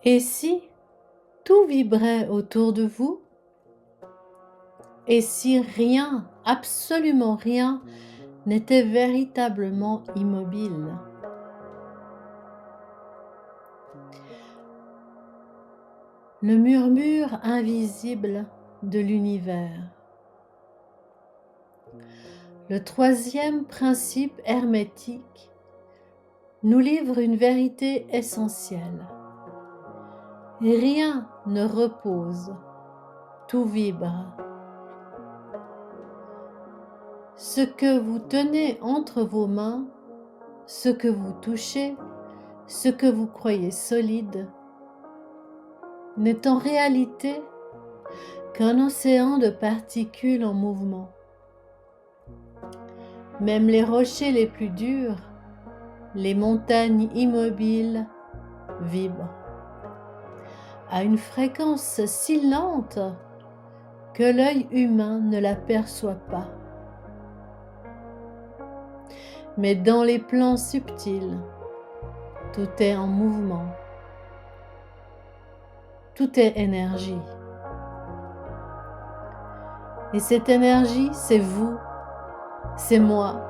Et si tout vibrait autour de vous? Et si rien, absolument rien, n'était véritablement immobile? Le murmure invisible de l'univers. Le troisième principe hermétique nous livre une vérité essentielle. Rien ne repose, tout vibre. Ce que vous tenez entre vos mains, ce que vous touchez, ce que vous croyez solide, n'est en réalité qu'un océan de particules en mouvement. Même les rochers les plus durs, les montagnes immobiles, vibrent à une fréquence si lente que l'œil humain ne la perçoit pas. Mais dans les plans subtils, tout est en mouvement, tout est énergie. Et cette énergie, c'est vous, c'est moi,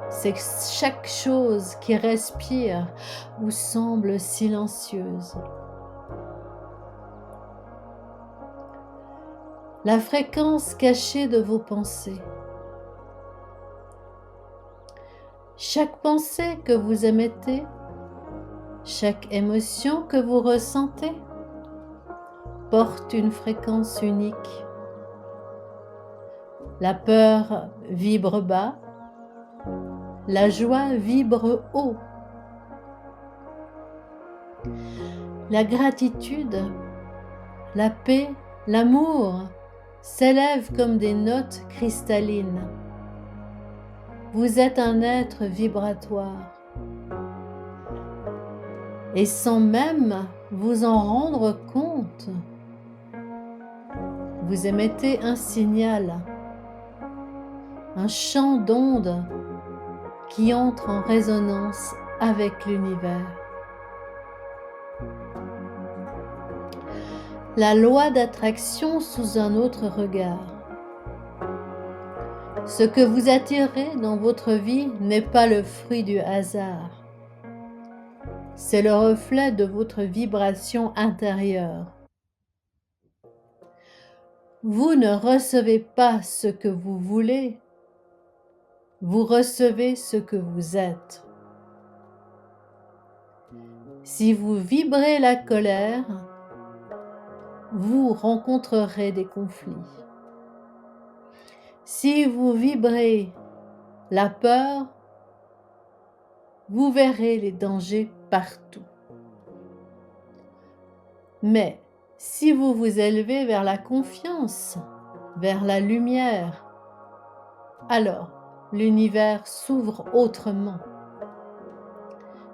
c'est chaque chose qui respire ou semble silencieuse. La fréquence cachée de vos pensées. Chaque pensée que vous émettez, chaque émotion que vous ressentez, porte une fréquence unique. La peur vibre bas, la joie vibre haut. La gratitude, la paix, l'amour s'élèvent comme des notes cristallines. Vous êtes un être vibratoire. Et sans même vous en rendre compte, vous émettez un signal, un champ d'ondes qui entre en résonance avec l'univers. La loi d'attraction sous un autre regard. Ce que vous attirez dans votre vie n'est pas le fruit du hasard. C'est le reflet de votre vibration intérieure. Vous ne recevez pas ce que vous voulez, vous recevez ce que vous êtes. Si vous vibrez la colère, vous rencontrerez des conflits. Si vous vibrez la peur, vous verrez les dangers partout. Mais si vous vous élevez vers la confiance, vers la lumière, alors l'univers s'ouvre autrement.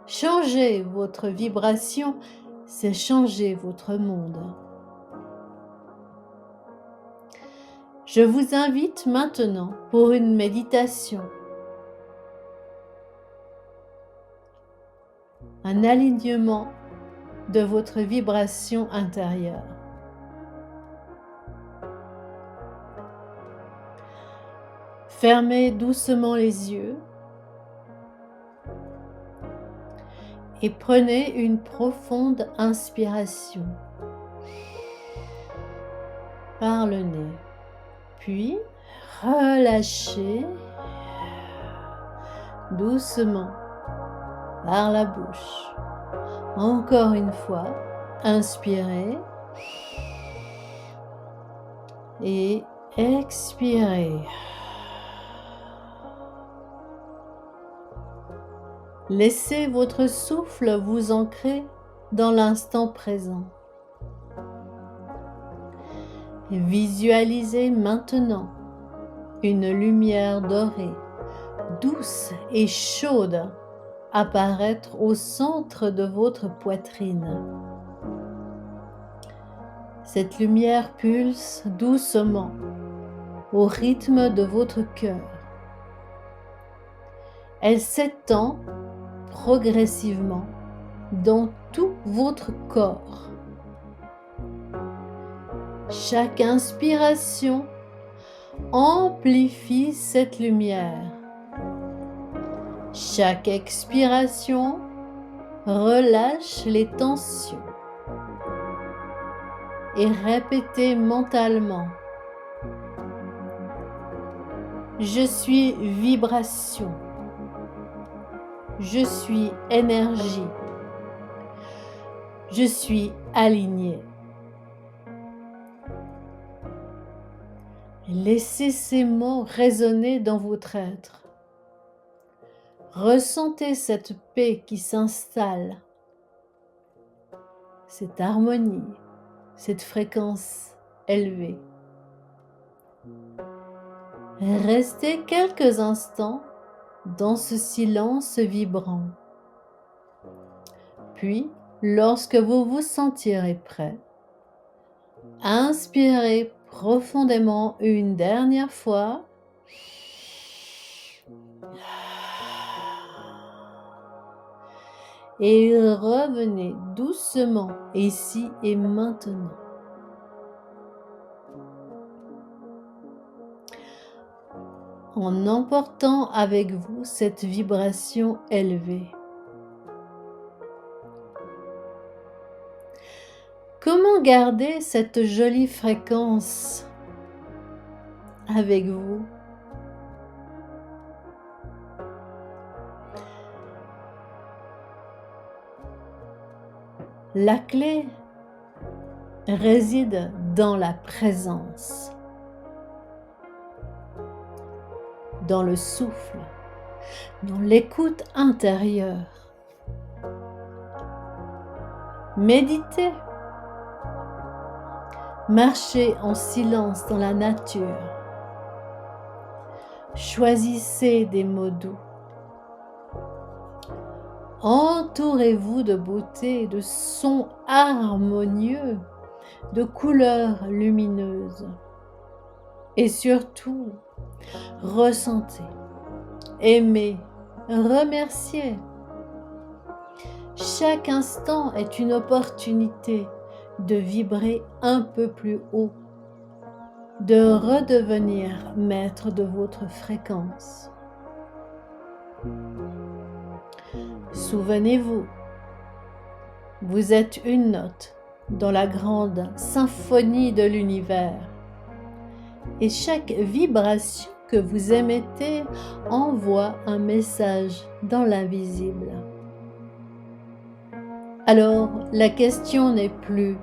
Changer votre vibration, c'est changer votre monde. Je vous invite maintenant pour une méditation, un alignement de votre vibration intérieure. Fermez doucement les yeux et prenez une profonde inspiration par le nez. Puis, relâchez doucement par la bouche. Encore une fois, inspirez et expirez. Laissez votre souffle vous ancrer dans l'instant présent. Visualisez maintenant une lumière dorée, douce et chaude apparaître au centre de votre poitrine. Cette lumière pulse doucement au rythme de votre cœur. Elle s'étend progressivement dans tout votre corps. Chaque inspiration amplifie cette lumière. Chaque expiration relâche les tensions. Et répétez mentalement: je suis vibration. Je suis énergie. Je suis aligné. Laissez ces mots résonner dans votre être. Ressentez cette paix qui s'installe, cette harmonie, cette fréquence élevée. Restez quelques instants dans ce silence vibrant. Puis, lorsque vous vous sentirez prêt, inspirez profondément une dernière fois. Et revenez doucement ici et maintenant. En emportant avec vous cette vibration élevée. Comment garder cette jolie fréquence avec vous? La clé réside dans la présence, dans le souffle, dans l'écoute intérieure. Méditez. Marchez en silence dans la nature. Choisissez des mots doux. Entourez-vous de beauté, de sons harmonieux, de couleurs lumineuses. Et surtout, ressentez, aimez, remerciez. Chaque instant est une opportunité de vibrer un peu plus haut, de redevenir maître de votre fréquence. Souvenez-vous, vous êtes une note dans la grande symphonie de l'univers et chaque vibration que vous émettez envoie un message dans l'invisible. Alors, la question n'est plus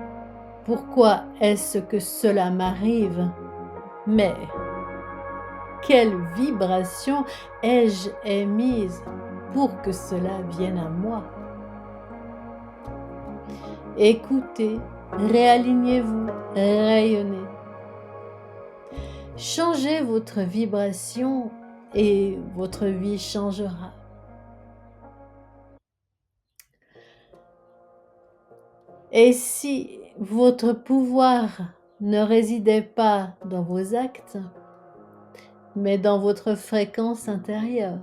« Pourquoi est-ce que cela m'arrive ?» mais « Quelle vibration ai-je émise pour que cela vienne à moi ?» Écoutez, réalignez-vous, rayonnez. Changez votre vibration et votre vie changera. Et si votre pouvoir ne résidait pas dans vos actes, mais dans votre fréquence intérieure?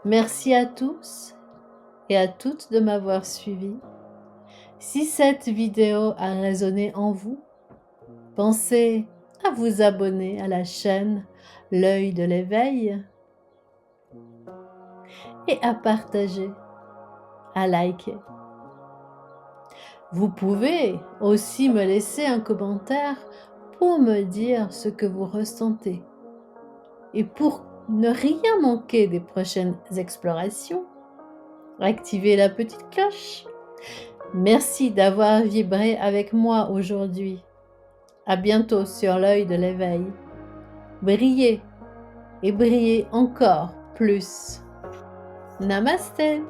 Merci à tous et à toutes de m'avoir suivi. Si cette vidéo a résonné en vous, pensez à vous abonner à la chaîne L'œil de l'éveil et à partager, à liker. Vous pouvez aussi me laisser un commentaire pour me dire ce que vous ressentez. Et pour ne rien manquer des prochaines explorations, activez la petite cloche. Merci d'avoir vibré avec moi aujourd'hui. À bientôt sur l'œil de l'éveil. Brillez et brillez encore plus. Namasté.